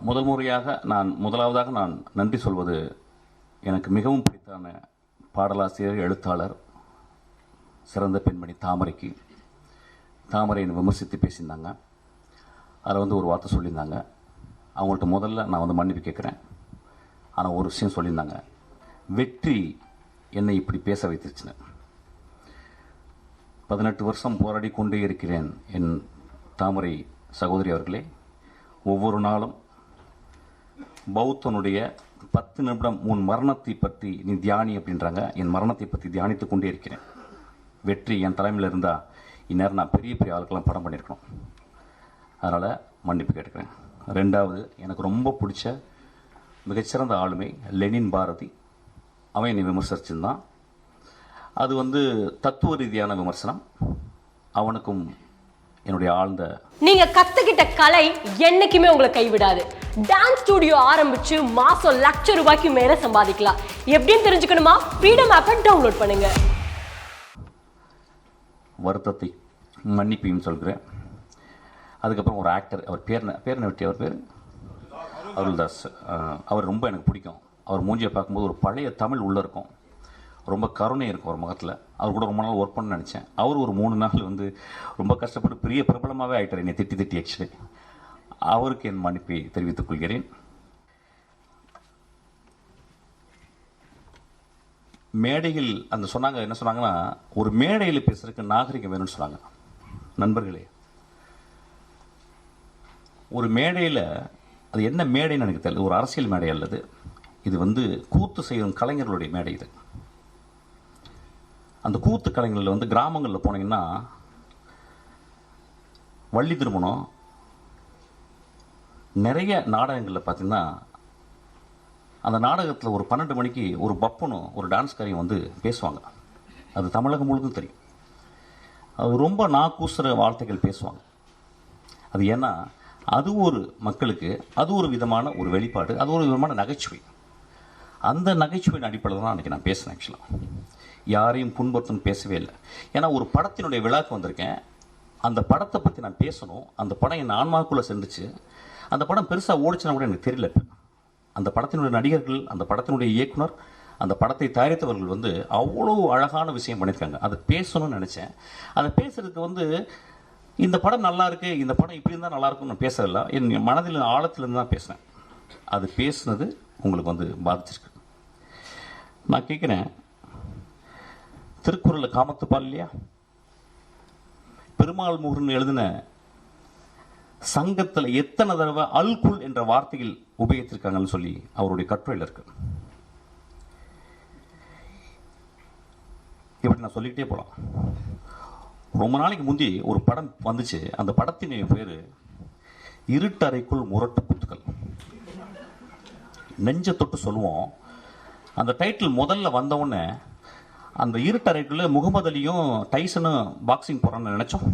முதல் முறையாக முதலாவதாக நான் நன்றி சொல்வது எனக்கு மிகவும் பிடித்தான பாடலாசிரியர், எழுத்தாளர், சிறந்த பெண்மணி தாமரைக்கு. தாமரை என்னை விமர்சித்து பேசியிருந்தாங்க. அதில் ஒரு வார்த்தை சொல்லியிருந்தாங்க. அவங்கள்ட்ட முதல்ல நான் மன்னிப்பு கேட்குறேன். ஆனால் ஒரு விஷயம் சொல்லியிருந்தாங்க, வெற்றி என்னை இப்படி பேச வைத்துச்சுன்னு. 18 வருஷம் போராடி கொண்டே இருக்கிறேன் என் தாமரை சகோதரி அவர்களே. ஒவ்வொரு நாளும் பௌத்தனுடைய 10 நிமிடம் உன் மரணத்தை பற்றி நீ தியானி அப்படின்றாங்க. என் மரணத்தை பற்றி தியானித்து கொண்டே இருக்கிறேன். வெற்றி என் தலைமையில் இருந்தால் இந்நேரம் நான் பெரிய பெரிய ஆளுக்கெல்லாம் படம் பண்ணியிருக்கணும். அதனால் மன்னிப்பு கேட்டுக்கிறேன். ரெண்டாவது, எனக்கு ரொம்ப பிடிச்ச மிகச்சிறந்த ஆளுமை லெனின் பாரதி. அவன் என்னை விமர்சிச்சிருந்தான். அது தத்துவ ரீதியான விமர்சனம். அவனுக்கும் என்னுடைய ஆழ்ந்த நீங்க கத்துக்கிட்ட கலை என்னைக்குமே உங்களை கைவிடாது. டான்ஸ் ஸ்டுடியோ ஆரம்பிச்சு மாசம் ₹1,00,000 மேல சம்பாதிக்கலாம். எப்படின்னு தெரிஞ்சுக்கணுமா? ஃப்ரீடம் ஆப்பை டவுன்லோட் பண்ணுங்க. வருத்தத்தை மன்னிப்பையும் சொல்கிறேன். அதுக்கப்புறம் ஒரு ஆக்டர், அவர் பேர் வெட்டி, அவர் பேர் அருள்தாஸ். அவர் ரொம்ப எனக்கு பிடிக்கும். அவர் மூஞ்சியை பார்க்கும்போது ஒரு பழைய தமிழ் உள்ளே இருக்கும், ரொம்ப கருணை இருக்கும் ஒரு முகத்தில். அவர் கூட ரொம்ப நாள் ஒர்க் பண்ண நினச்சேன். அவர் ஒரு 3 நாள் ரொம்ப கஷ்டப்பட்டு பெரிய பிரபலமாகவே ஆகிட்டார், என்னை திட்டி ஆக்சுவலி. அவருக்கு என் மன்னிப்பை தெரிவித்துக் கொள்கிறேன். மேடையில் என்ன சொன்னாங்கன்னா, ஒரு மேடையில் பேசுறதுக்கு நாகரிகம் வேணும்னு சொன்னாங்க. நண்பர்களே, ஒரு மேடையில், அது என்ன மேடைன்னு எனக்கு தெரியல, ஒரு அரசியல் மேடை அல்லது இது கூத்து செய்யும் கலைஞர்களுடைய மேடை. இது அந்த கூத்து கலைஞர்கள் கிராமங்களில் போனீங்கன்னா, வள்ளி திருமணம், நிறைய நாடகங்களில் பார்த்தீங்கன்னா, அந்த நாடகத்தில் ஒரு 12 மணிக்கு ஒரு பப்பனும் ஒரு டான்ஸ்காரியும் பேசுவாங்க. அது தமிழகம் முழுதும் தெரியும். அது ரொம்ப நாக்கூசுற வார்த்தைகள் பேசுவாங்க. அது ஏன்னா அது ஒரு மக்களுக்கு அது ஒரு விதமான ஒரு வெளிப்பாடு, அது ஒரு விதமான நகைச்சுவை. அந்த நகைச்சுவையின் அடிப்படையில் தான் அன்றைக்கி நான் பேசினேன். ஆக்சுவலாக யாரையும் புண்படுத்தணும் பேசவே இல்லை. ஏன்னா ஒரு படத்தினுடைய விழாக்கு வந்திருக்கேன். அந்த படத்தை பற்றி நான் பேசணும். அந்த படம் என் ஆன்மாக்குள்ளே சென்றுச்சு. அந்த படம் பெருசாக ஓடிச்சுன்னா கூட எனக்கு தெரியல. அந்த படத்தினுடைய நடிகர்கள், அந்த படத்தினுடைய இயக்குனர், அந்த படத்தை தயாரித்தவர்கள் அவ்வளோ அழகான விஷயம் பண்ணியிருக்காங்க. அதை பேசணும்னு நினச்சேன். அதை பேசுறதுக்கு இந்த படம் நல்லா இருக்கு, இந்த படம் இப்படி இருந்தால் நல்லா இருக்கும்னு நான் பேசல. என் மனதில் ஆழத்திலிருந்து தான் பேசினேன். அது பேசுனது உங்களுக்கு பாதிச்சிருக்கு. நான் கேட்குறேன், திருக்குறளில் காமத்துப்பால் இல்லையா, பெருமாள் முருகன் எழுதின சங்கத்தில் எத்தனை தடவை அல்குல் என்ற வார்த்தையில் உபயோகித்திருக்காங்கன்னு சொல்லி அவருடைய கட்டுரையில் இருக்கு. இப்படி நான் சொல்லிக்கிட்டே போகலாம். ரொம்ப நாளைக்கு முந்தி ஒரு படம் வந்துச்சு. அந்த படத்தின் பேர் இருட்டறைக்குள் முரட்டு குத்துக்கள். நெஞ்ச தொட்டு சொல்லுவோம். அந்த டைட்டில் முதல்ல வந்தவுடனே அந்த இருட்டறைக்குள்ள முகமது அலியும் டைசனும் பாக்ஸிங் போறான்னு நினைச்சோம்.